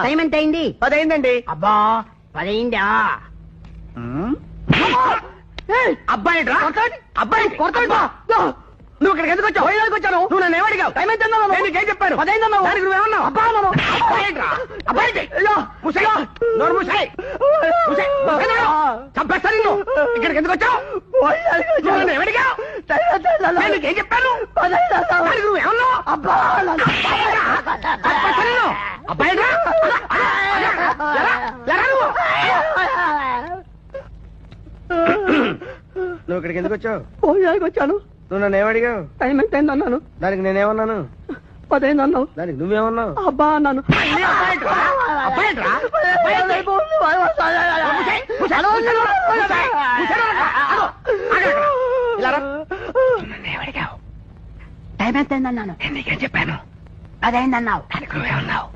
Time ఎంత అయింది? 10 అయిందండి. అబ్బా 10 అయిందా? అబ్బాయి అబ్బాయి నువ్వు ఇక్కడికి ఎందుకు వచ్చావు? వచ్చాను. నువ్వు నన్ను ఏమడిగావు? టైం ఎంత నేను నీకేం చెప్పాను? 10 అయిందన్నావు. దానికి నువ్వేమన్నావు? అబ్బా అన్నాను. అబ్బాయి చంపేస్తాను నిన్ను. ఇక్కడికి ఎందుకు వచ్చావు? నువ్వు నన్ను ఏమడిగావు? నేను నీకేం చెప్పాను? దానికి నువ్వేమన్నావు? అబ్బా చంపేస్తాను నిన్ను. అబ్బాయి నువ్వు ఇక్కడికి ఎందుకు వచ్చావు? వచ్చాను. నువ్వు నన్ను ఏమడిగావు? టైం ఎంత అయింది అన్నాను. దానికి నేనేమన్నాను? 10 అయింది అన్నావు. దానికి నువ్వేమన్నావు? అబ్బా అన్నాను. టైం ఎంత అయింది అన్నాను. నీకేం చెప్పాను? 10 అయింది అన్నావు. దానికి నువ్వేమన్నావు?